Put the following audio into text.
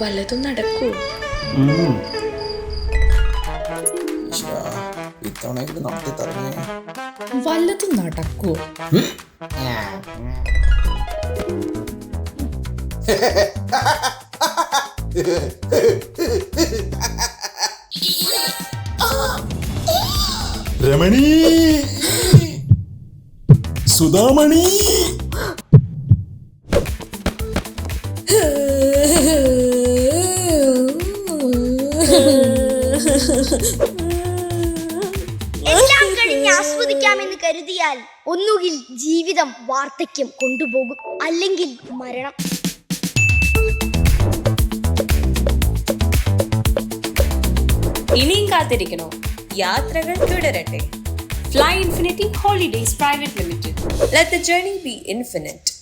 വല്ലതും നടക്കൂ? ഇത്തവണയെങ്കിലും നടത്തി തരണേ. വല്ലതും നടക്കൂ? രമണി, സുധാമണി, എല്ലാം കഴിഞ്ഞ് ആസ്വദിക്കാമെന്ന് കരുതിയാൽ ഒന്നുകിൽ ജീവിതം വാർദ്ധക്യം കൊണ്ടുപോകും, അല്ലെങ്കിൽ മരണം. ഇനിയും കാത്തിരിക്കണോ? യാത്രകൾ തുടരട്ടെ. Fly Infinity Holidays Private Limited. Let the journey be infinite.